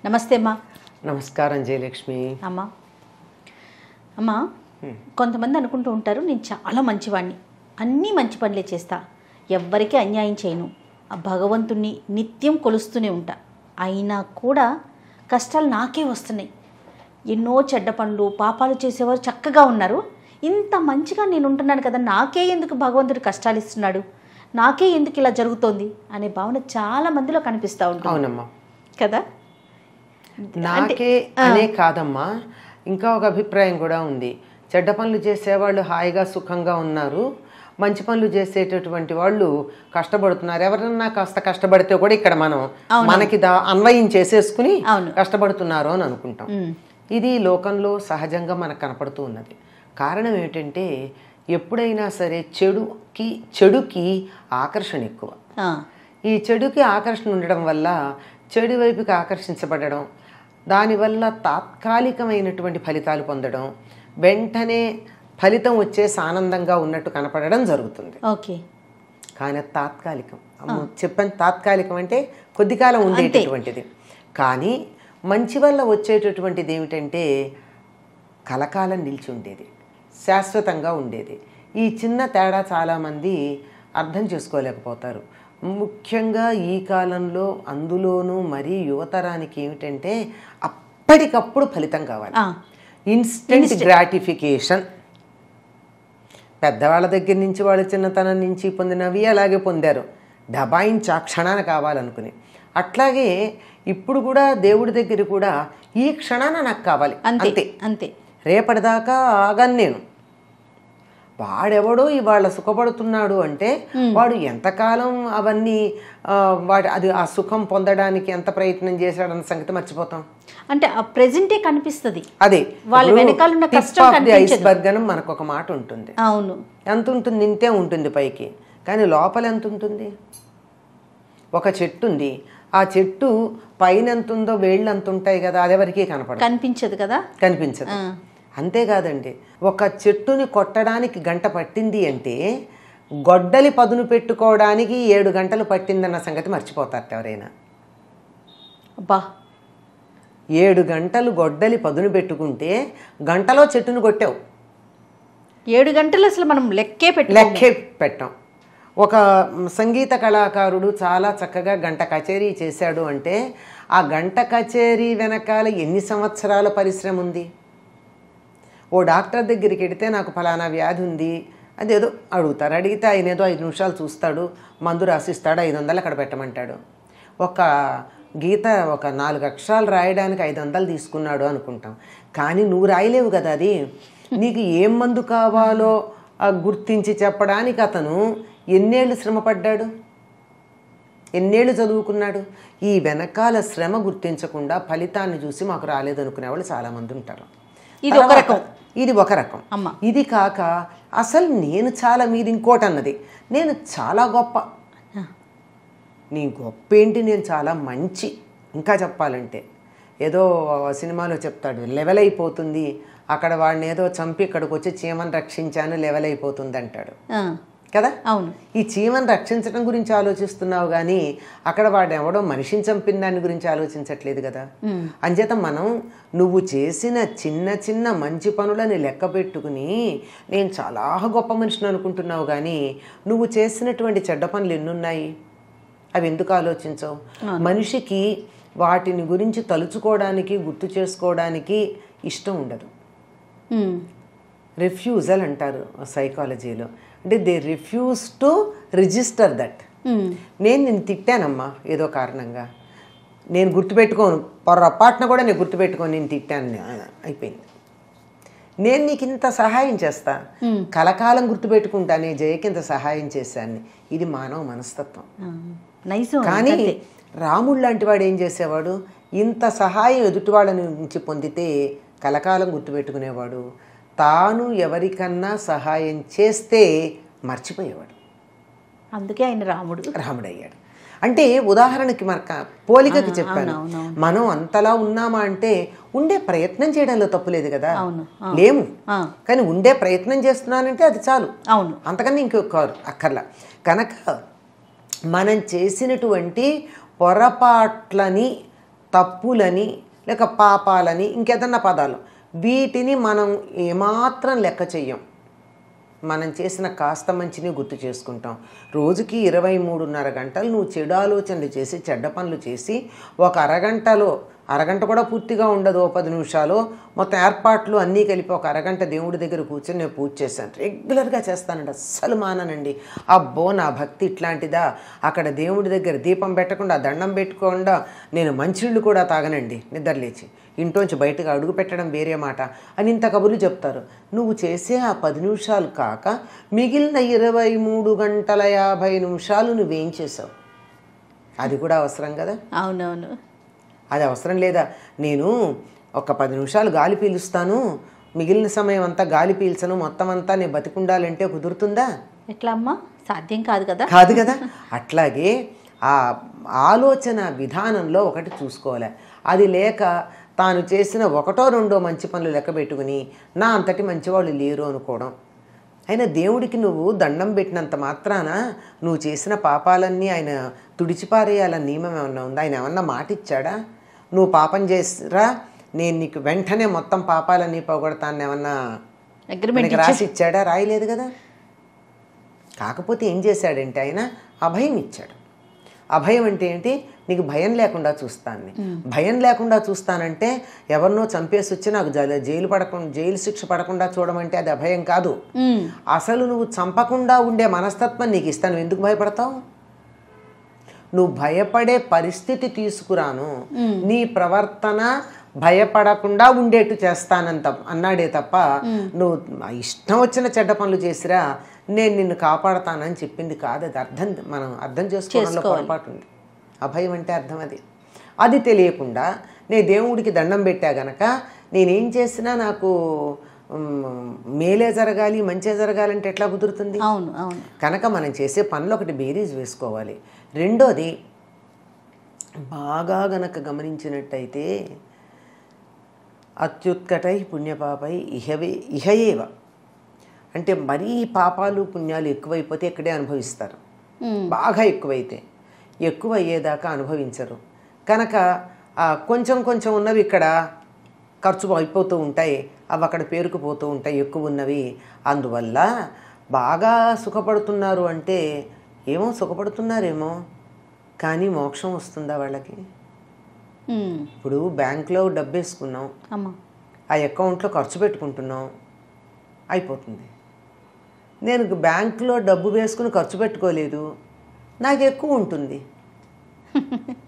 నమస్తే అమ్మా. నమస్కారం జయలక్ష్మి. అమ్మా అమ్మా కొంతమంది అనుకుంటూ ఉంటారు, నేను చాలా మంచివాడిని, అన్నీ మంచి పనులే చేస్తా, ఎవ్వరికీ అన్యాయం చేయను, ఆ భగవంతుణ్ణి నిత్యం కొలుస్తూనే ఉంటా, అయినా కూడా కష్టాలు నాకే వస్తున్నాయి. ఎన్నో చెడ్డ పనులు పాపాలు చేసేవారు చక్కగా ఉన్నారు, ఇంత మంచిగా నేను ఉంటున్నాను కదా, నాకే ఎందుకు భగవంతుడు కష్టాలు ఇస్తున్నాడు, నాకే ఎందుకు ఇలా జరుగుతోంది అనే భావన చాలా మందిలో కనిపిస్తూ ఉంటుంది. అవునమ్మా కదా. నాకే అనే కాదమ్మా, ఇంకా ఒక అభిప్రాయం కూడా ఉంది. చెడ్డ పనులు చేసేవాళ్ళు హాయిగా సుఖంగా ఉన్నారు, మంచి పనులు చేసేటటువంటి వాళ్ళు కష్టపడుతున్నారు. ఎవరన్నా కాస్త కష్టపడితే కూడా ఇక్కడ మనం మనకి అన్వయం చేసేసుకుని కష్టపడుతున్నారు అని అనుకుంటాం. ఇది లోకంలో సహజంగా మనకు కనపడుతూ ఉన్నది. కారణం ఏమిటంటే ఎప్పుడైనా సరే చెడుకి ఆకర్షణ ఎక్కువ. ఈ చెడుకి ఆకర్షణ ఉండడం వల్ల చెడు వైపుకి ఆకర్షించబడడం, దానివల్ల తాత్కాలికమైనటువంటి ఫలితాలు పొందడం, వెంటనే ఫలితం వచ్చేసి ఆనందంగా ఉన్నట్టు కనపడడం జరుగుతుంది. ఓకే, కానీ తాత్కాలికం. చెప్పాను, తాత్కాలికం అంటే కొద్ది కాలం ఉండేటటువంటిది. కానీ మంచి వల్ల వచ్చేటటువంటిది ఏమిటంటే కలకాలం నిలిచి ఉండేది, శాశ్వతంగా ఉండేది. ఈ చిన్న తేడా చాలామంది అర్థం చేసుకోలేకపోతారు. ముఖ్యంగా ఈ కాలంలో, అందులోనూ మరీ యువతరానికి ఏమిటంటే అప్పటికప్పుడు ఫలితం కావాలి, ఇన్స్టెంట్ గ్రాటిఫికేషన్. పెద్దవాళ్ళ దగ్గర నుంచి, వాళ్ళ చిన్నతనం నుంచి పొందినవి అలాగే పొందారు, డబాయించి ఆ క్షణాన కావాలనుకుని. అట్లాగే ఇప్పుడు కూడా దేవుడి దగ్గర కూడా ఈ క్షణాన నాకు కావాలి, అంతే అంతే, రేపటిదాకా ఆగను నేను. వాడెవడో ఇవాళ సుఖపడుతున్నాడు అంటే వాడు ఎంతకాలం అవన్నీ అది ఆ సుఖం పొందడానికి ఎంత ప్రయత్నం చేశాడన్న సంగతి మర్చిపోతాం. అంటే ఆ ప్రెజెంటే కనిపిస్తుంది, అదే వాళ్ళ వెనకాల ఉన్న కష్టం కనిపించదు. ఐస్బర్గ్ అని మనకు ఒక మాట ఉంటుంది. అవును, ఎంత ఉంటుంది, ఇంతే ఉంటుంది పైకి, కానీ లోపల ఎంత ఉంటుంది. ఒక చెట్టు ఉంది, ఆ చెట్టు పైన ఎంత ఉందో వేళ్ళు అంత ఉంటాయి కదా, అదెవరికి కనిపించదు కదా, కనిపించదు. అంతేకాదండి, ఒక చెట్టుని కొట్టడానికి గంట పట్టింది అంటే గొడ్డలి పదును పెట్టుకోవడానికి 7 గంటలు పట్టిందన్న సంగతి మర్చిపోతారు ఎవరైనా. అబ్బా, 7 గంటలు గొడ్డలి పదును పెట్టుకుంటే గంటలో చెట్టును కొట్టావు. 7 గంటలు అసలు మనం లెక్కే పెట్టాం. ఒక సంగీత కళాకారుడు చాలా చక్కగా గంట కచేరీ చేశాడు అంటే ఆ గంట కచేరీ వెనకాల ఎన్ని సంవత్సరాల పరిశ్రమ ఉంది. ఓ డాక్టర్ దగ్గరికి వెడితే నాకు ఫలానా వ్యాధి ఉంది అదేదో అడుగుతారు, అడిగితే ఆయన ఏదో 5 నిమిషాలు చూస్తాడు, మందు రాసిస్తాడు, 500 అక్కడ పెట్టమంటాడు. ఒక గీత ఒక 4 అక్షరాలు రాయడానికి 500 తీసుకున్నాడు అనుకుంటాం, కానీ నువ్వు రాయలేవు కదా అది. నీకు ఏం మందు కావాలో గుర్తించి చెప్పడానికి అతను ఎన్నేళ్ళు శ్రమపడ్డాడు, ఎన్నేళ్ళు చదువుకున్నాడు. ఈ వెనకాల శ్రమ గుర్తించకుండా ఫలితాన్ని చూసి మాకు రాలేదనుకునే వాళ్ళు చాలామంది ఉంటారు. ఇది ఒక రకం. ఇది కాక అసలు నేను చాలా, మీది ఇంకోటి అన్నది, నేను చాలా గొప్ప, నీ గొప్ప ఏంటి, నేను చాలా మంచి. ఇంకా చెప్పాలంటే ఏదో సినిమాలో చెప్తాడు, లెవెల్ అయిపోతుంది, అక్కడ వాడిని ఏదో చంపి ఇక్కడికి వచ్చి చీమను రక్షించాను, లెవెల్ అయిపోతుంది అంటాడు కదా. అవును, ఈ చీమను రక్షించడం గురించి ఆలోచిస్తున్నావు కానీ అక్కడ వాడు ఎవడో మనిషిని చంపిన దాని గురించి ఆలోచించట్లేదు కదా. అంచేత మనం నువ్వు చేసిన చిన్న చిన్న మంచి పనులని లెక్క పెట్టుకుని నేను చాలా గొప్ప మనిషిని అనుకుంటున్నావు కానీ నువ్వు చేసినటువంటి చెడ్డ పనులు ఎన్నున్నాయి, అవి ఎందుకు ఆలోచించవు. మనిషికి వాటిని గురించి తలుచుకోవడానికి, గుర్తు చేసుకోవడానికి ఇష్టం ఉండదు. రిఫ్యూజల్ అంటారు సైకాలజీలో, అంటే they refuse to register that. నేను తిట్టానమ్మా ఏదో కారణంగా, నేను గుర్తుపెట్టుకోను, పొరపాటున కూడా నేను గుర్తుపెట్టుకోను, నేను తిట్టాను అయిపోయింది. నేను నీకు ఇంత సహాయం చేస్తా, కలకాలం గుర్తుపెట్టుకుంటానే, జయకి ఇంత సహాయం చేశాను. ఇది మానవ మనస్తత్వం. కానీ రాముడు లాంటి వాడు ఏం చేసేవాడు, ఇంత సహాయం ఎదుటి వాళ్ళ నుంచి పొందితే కలకాలం గుర్తుపెట్టుకునేవాడు, తాను ఎవరికన్నా సహాయం చేస్తే మర్చిపోయేవాడు. అందుకే ఆయన రాముడు అయ్యాడు. అంటే ఉదాహరణకి మనకు పోలికకి చెప్పాను, మనం అంతలా ఉన్నామా అంటే ఉండే ప్రయత్నం చేయడంలో తప్పు లేదు కదా, లేము, కానీ ఉండే ప్రయత్నం చేస్తున్నానంటే అది చాలు, అంతకన్నా ఇంకొక అక్కర్లా. కనుక మనం చేసినటువంటి పొరపాట్లని తప్పులని లేక పాపాలని ఇంకేదన్నా పదాలు, వీటిని మనం ఏమాత్రం లెక్క చెయ్యం. మనం చేసిన కాస్త మంచిని గుర్తు చేసుకుంటాం. రోజుకి 23.5 గంటలు నువ్వు చెడు ఆలోచనలు చేసి చెడ్డ పనులు చేసి ఒక అరగంట కూడా పూర్తిగా ఉండదు, 10 నిమిషాలు మొత్తం ఏర్పాట్లు అన్నీ కలిపి ఒక అరగంట దేవుడి దగ్గర కూర్చొని నేను పూజ చేశాను, రెగ్యులర్గా చేస్తానండి, అస్సలు మాననండి. అబ్బో నా భక్తి ఇట్లాంటిదా, అక్కడ దేవుడి దగ్గర దీపం పెట్టకుండా దండం పెట్టుకోకుండా నేను మంచిళ్ళు కూడా తాగనండి నిద్రలేచి, ఇంట్లోంచి బయటకు అడుగు పెట్టడం వేరే మాట అని ఇంత కబుర్లు చెప్తారు. నువ్వు చేసే ఆ 10 నిమిషాలు కాక మిగిలిన 23 గంటల 50 నిమిషాలు నువ్వేం చేసావు? అది కూడా అవసరం కదా. అవునవును, అది అవసరం లేదా? నేను ఒక 10 నిమిషాలు గాలి పీలుస్తాను, మిగిలిన సమయం అంతా గాలి పీల్చను, మొత్తం అంతా నేను బతికుండాలంటే కుదురుతుందా? ఎట్లా అమ్మా, సాధ్యం కాదు కదా. కాదు కదా. అట్లాగే ఆ ఆలోచన విధానంలో ఒకటి చూసుకోవాలి. అది లేక తాను చేసిన 1, 2 మంచి పనులు లెక్క పెట్టుకుని నా అంతటి మంచివాళ్ళు లేరు అనుకోవడం. అయినా దేవుడికి నువ్వు దండం పెట్టినంత మాత్రాన నువ్వు చేసిన పాపాలన్నీ ఆయన తుడిచిపారేయాలని నియమం ఏమన్నా ఉందా? ఆయన ఏమన్నా మాట ఇచ్చాడా? నువ్వు పాపం చేసిరా నేను నీకు వెంటనే మొత్తం పాపాలన్నీ పోగొడతాను ఏమన్నా అగ్రిమెంట్ రాసి ఇచ్చాడా? రాయలేదు కదా. కాకపోతే ఏం చేశాడంటే ఆయన అభయం ఇచ్చాడు. అభయం అంటే ఏంటి? నీకు భయం లేకుండా చూస్తాను. భయం లేకుండా చూస్తానంటే ఎవరినో చంపేసి వచ్చి నాకు జైలు శిక్ష పడకుండా చూడమంటే అది అభయం కాదు. అసలు నువ్వు చంపకుండా ఉండే మనస్తత్వం నీకు ఇస్తాను, ఎందుకు భయపడతావు? నువ్వు భయపడే పరిస్థితి తీసుకురాను, నీ ప్రవర్తన భయపడకుండా ఉండేట్టు చేస్తానంత అన్నాడే తప్ప నువ్వు ఇష్టం వచ్చిన చెడ్డ పనులు చేసిరా నేను నిన్ను కాపాడతానని చెప్పింది కాదు. అది మనం అర్థం చేసుకోవడంలో పొరపాటు ఉంది. అభయం అంటే అర్థం అది తెలియకుండా నేను దేవుడికి దండం పెట్టా గనక నేనేం చేసినా నాకు మేలే జరగాలి మంచే జరగాలంటే ఎట్లా కుదురుతుంది? అవును అవును. కనుక మనం చేసే పనులు ఒకటి బేరీజ్ వేసుకోవాలి. రెండోది బాగా గనక గమనించినట్టయితే అత్యుత్కటై పుణ్యపాపై ఇహయేవ అంటే మరీ పాపాలు పుణ్యాలు ఎక్కువైపోతే ఇక్కడే అనుభవిస్తారు. బాగా ఎక్కువ అయ్యేదాకా అనుభవించరు. కనుక కొంచెం కొంచెం ఉన్నవి ఇక్కడ ఖర్చు అయిపోతూ ఉంటాయి, అవి అక్కడ పేరుకుపోతూ ఉంటాయి ఎక్కువ ఉన్నవి. అందువల్ల బాగా సుఖపడుతున్నారు అంటే ఏమో సుఖపడుతున్నారేమో, కానీ మోక్షం వస్తుందా వాళ్ళకి? ఇప్పుడు బ్యాంకులో డబ్బు వేసుకున్నాం, ఆ అకౌంట్లో ఖర్చు పెట్టుకుంటున్నాం, అయిపోతుంది. నేను బ్యాంకులో డబ్బు వేసుకుని ఖర్చు పెట్టుకోలేదు, నాకు ఎక్కువ ఉంటుంది.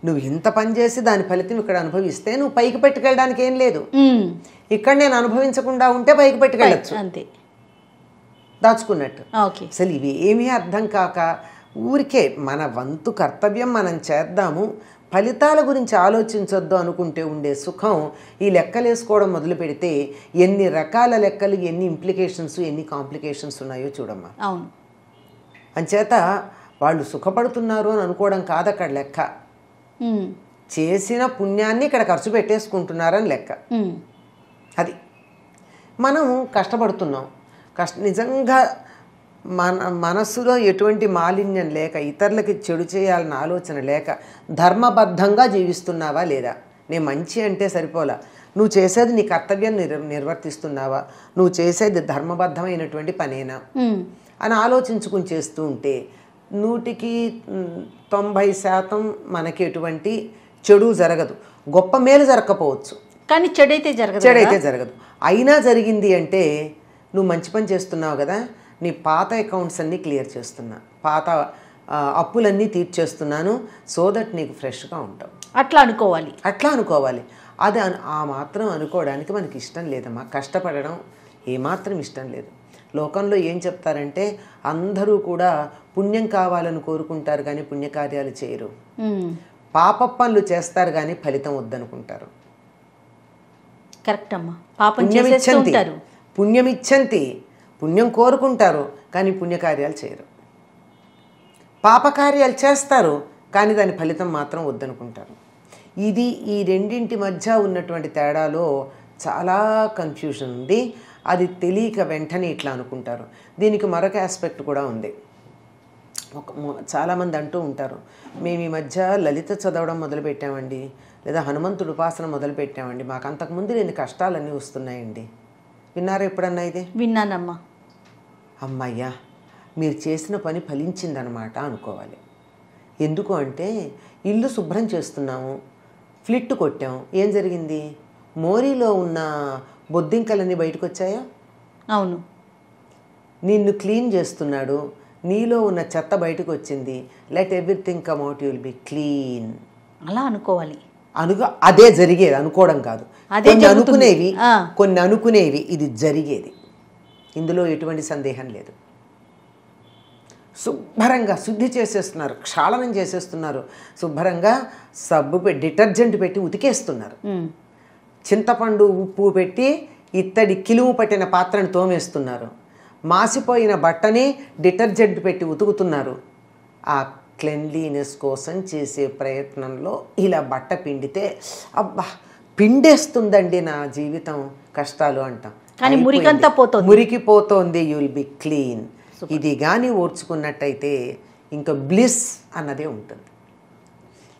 నువ్వు ఇంత పని చేసి దాని ఫలితం ఇక్కడ అనుభవిస్తే నువ్వు పైకి పెట్టుకెళ్ళడానికి ఏం లేదు. ఇక్కడ నేను అనుభవించకుండా ఉంటే పైకి పెట్టుకెళ్ళచ్చు, అంతే దాచుకున్నట్టు. అసలు ఇవి ఏమీ అర్థం కాక ఊరికే మన వంతు కర్తవ్యం మనం చేద్దాము, ఫలితాల గురించి ఆలోచించొద్దు అనుకుంటే ఉండే సుఖం ఈ లెక్కలు వేసుకోవడం మొదలు పెడితే ఎన్ని రకాల లెక్కలు, ఎన్ని ఇంప్లికేషన్స్, ఎన్ని కాంప్లికేషన్స్ ఉన్నాయో చూడమ్మా. అవును. అంచేత వాళ్ళు సుఖపడుతున్నారు అని అనుకోవడం కాదు అక్కడ లెక్క, చేసిన పుణ్యాన్ని ఇక్కడ ఖర్చు పెట్టేసుకుంటున్నారని లెక్క. అది మనం కష్టపడుతున్నాం, నిజంగా మనస్సులో ఎటువంటి మాలిన్యం లేక, ఇతరులకి చెడు చేయాలన్న ఆలోచన లేక ధర్మబద్ధంగా జీవిస్తున్నావా లేదా? నేను మంచి అంటే సరిపోలా, నువ్వు చేసేది నీ కర్తవ్యం నిర్వర్తిస్తున్నావా, నువ్వు చేసేది ధర్మబద్ధమైనటువంటి పనేనా అని ఆలోచించుకుని చేస్తూ ఉంటే 100కి 90% మనకి ఎటువంటి చెడు జరగదు. గొప్ప మేలు జరగకపోవచ్చు, కానీ చెడైతే జరగదు. అయినా జరిగింది అంటే నువ్వు మంచి పని చేస్తున్నావు కదా, నీ పాత అకౌంట్స్ అన్నీ క్లియర్ చేస్తున్నా, పాత అప్పులన్నీ తీర్చేస్తున్నాను, సో దట్ నీకు ఫ్రెష్గా ఉంటావు. అట్లా అనుకోవాలి. అది ఆ మాత్రం అనుకోవడానికి మనకి ఇష్టం లేదమ్మా. కష్టపడడం ఏమాత్రం ఇష్టం లేదు. లోకంలో ఏం చెప్తారంటే అందరూ కూడా పుణ్యం కావాలని కోరుకుంటారు కానీ పుణ్యకార్యాలు చేయరు, పాప పనులు చేస్తారు కానీ ఫలితం వద్దనుకుంటారు. కరెక్ట్ అమ్మా. పాపం పుణ్యమిచ్చంతి, పుణ్యం కోరుకుంటారు కానీ పుణ్యకార్యాలు చేయరు, పాపకార్యాలు చేస్తారు కానీ దాని ఫలితం మాత్రం వద్దనుకుంటారు. ఇది ఈ రెండింటి మధ్య ఉన్నటువంటి తేడాలో చాలా కన్ఫ్యూజన్ ఉంది. అది తెలియక వెంటనే ఇట్లా అనుకుంటారు. దీనికి మరొక ఆస్పెక్ట్ కూడా ఉంది. చాలామంది అంటూ ఉంటారు, మేము ఈ మధ్య లలిత చదవడం మొదలుపెట్టామండి, లేదా హనుమంతుడు ఉపాసన మొదలుపెట్టామండి, మాకు అంతకుముందు లేని కష్టాలన్నీ వస్తున్నాయండి. విన్నారా ఎప్పుడన్నా ఇది? విన్నానమ్మా. అమ్మయ్యా, మీరు చేసిన పని ఫలించిందనమాట అనుకోవాలి. ఎందుకు అంటే ఇల్లు శుభ్రం చేస్తున్నాము, ఫ్లిట్ కొట్టాం, ఏం జరిగింది? మోరీలో ఉన్న బొద్దింకలన్నీ బయటకు వచ్చాయా? అవును. నిన్ను క్లీన్ చేస్తున్నాడు, నీలో ఉన్న చెత్త బయటకు వచ్చింది. Let everything come out, you will be clean. అలా అనుకోవాలి. అదే జరిగేది, అనుకోవడం కాదు. కొన్ని అనుకునేవి ఇది జరిగేది, ఇందులో ఎటువంటి సందేహం లేదు. శుభ్రంగా శుద్ధి చేసేస్తున్నారు, క్షాళనం చేసేస్తున్నారు, శుభ్రంగా సబ్బు డిటర్జెంట్ పెట్టి ఉతికేస్తున్నారు, చింతపండు ఉప్పు పెట్టి ఇత్తడి కిలుము పట్టిన పాత్రను తోమేస్తున్నారు, మాసిపోయిన బట్టని డిటర్జెంట్ పెట్టి ఉతుకుతున్నారు. ఆ క్లెన్లీనెస్ కోసం చేసే ప్రయత్నంలో ఇలా బట్ట పిండితే అబ్బా పిండేస్తుందండి నా జీవితం, కష్టాలు అంటాం, కానీ మురికంతా పోతుంది, మురికిపోతోంది, యూ విల్ బి క్లీన్. ఇది కానీ ఓర్చుకున్నట్టయితే ఇంకా బ్లిస్ అన్నదే ఉంటుంది.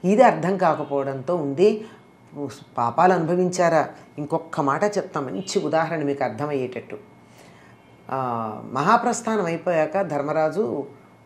ఇది అర్థం కాకపోవడంతో ఉంది. పాపాలు అనుభవించారా? ఇంకొక మాట చెప్తాం, మంచి ఉదాహరణ మీకు అర్థమయ్యేటట్టు. మహాప్రస్థానం అయిపోయాక ధర్మరాజు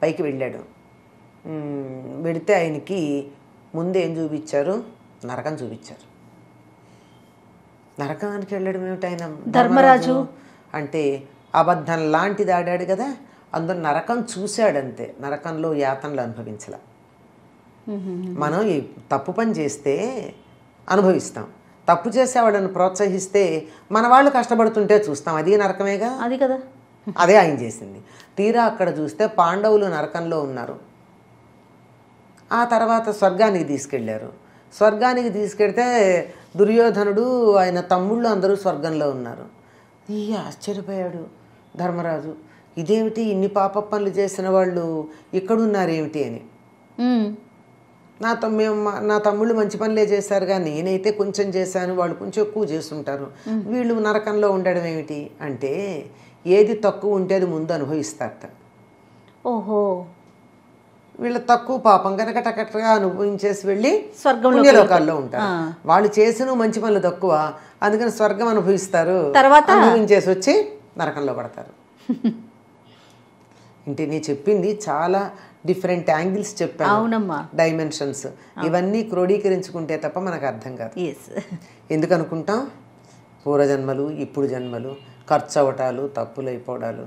పైకి వెళ్ళాడు. వెడితే ఆయనకి ముందు ఏం చూపించారు? నరకం చూపించారు. నరకానికి వెళ్ళడం ఏమిటి? ఆయన ధర్మరాజు అంటే అబద్ధం లాంటిది ఆడాడు కదా, అందులో నరకం చూశాడంతే, నరకంలో యాతనలు అనుభవించలే. మనం ఈ తప్పు పని చేస్తే అనుభవిస్తాం, తప్పు చేసేవాళ్ళని ప్రోత్సహిస్తే మన వాళ్ళు కష్టపడుతుంటే చూస్తాం, అది నరకమేగా. అది కదా, అదే ఆయన చేసింది. తీరా అక్కడ చూస్తే పాండవులు నరకంలో ఉన్నారు. ఆ తర్వాత స్వర్గానికి తీసుకెళ్ళారు. స్వర్గానికి తీసుకెళ్తే దుర్యోధనుడు ఆయన తమ్ముళ్ళు అందరూ స్వర్గంలో ఉన్నారు. ఆశ్చర్యపోయాడు ధర్మరాజు, ఇదేమిటి ఇన్ని పాప పనులు చేసిన వాళ్ళు ఇక్కడున్నారేమిటి అని. నా తమ్ముళ్ళు మంచి పనులే చేశారు, కానీ నేనైతే కొంచెం చేశాను, వాళ్ళు కొంచెం ఎక్కువ చేస్తుంటారు, వీళ్ళు నరకంలో ఉండడం ఏమిటి అంటే ఏది తక్కువ ఉంటే అది ముందు అనుభవిస్తారట. ఓహో, వీళ్ళు తక్కువ పాపం కనుక టకటగా అనుభవించేసి వెళ్ళి పుణ్యలోకాల్లో ఉంటారు. వాళ్ళు చేసిన మంచి పనులు తక్కువ, అందుకని స్వర్గం అనుభవిస్తారు, తర్వాత అనుభవించేసి వచ్చి నరకంలో పడతారు. అంటే నేను చెప్పింది చాలా డిఫరెంట్ యాంగిల్స్ చెప్పాను, డైమెన్షన్స్. ఇవన్నీ క్రోడీకరించుకుంటే తప్ప మనకు అర్థం కాదు. ఎందుకు అనుకుంటాం? పూర్వజన్మలు, ఇప్పుడు జన్మలు, ఖర్చు అవటాలు, తప్పులు అయిపోవడాలు,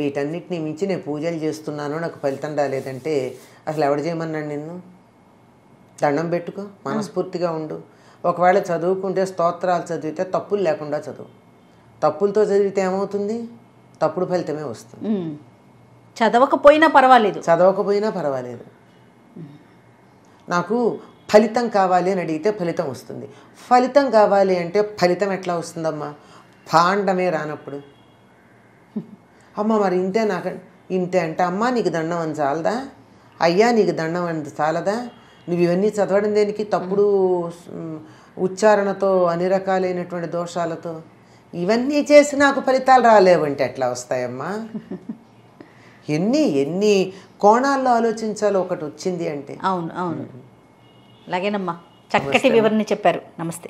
వీటన్నిటిని మించి నేను పూజలు చేస్తున్నాను, నాకు ఫలితం రాలేదంటే అసలు ఎవడు చేయమన్నాడు నిన్ను? దండం పెట్టుకో, మనస్ఫూర్తిగా ఉండు. ఒకవేళ చదువుకుంటే స్తోత్రాలు చదివితే తప్పులు లేకుండా చదువు. తప్పులతో చదివితే ఏమవుతుంది? తప్పుడు ఫలితమే వస్తుంది. చదవకపోయినా పర్వాలేదు. నాకు ఫలితం కావాలి అని అడిగితే ఫలితం వస్తుంది. ఫలితం కావాలి అంటే ఫలితం ఎట్లా వస్తుందమ్మా? పాండమే రానప్పుడు. అమ్మ మరి ఇంతే అంటే అమ్మ నీకు దండం అని చాలదా? అయ్యా నీకు దండం అని చాలదా? నువ్వు ఇవన్నీ చదవడం దేనికి? తప్పుడు ఉచ్చారణతో, అన్ని రకాలైనటువంటి దోషాలతో ఇవన్నీ చేసి నాకు ఫలితాలు రాలేవంటే ఎట్లా వస్తాయమ్మా? ఎన్ని కోణాల్లో ఆలోచించాలో ఒకటి వచ్చింది అంటే. అవును, అలాగేనమ్మా, చక్కటి వివరణ చెప్పారు. నమస్తే.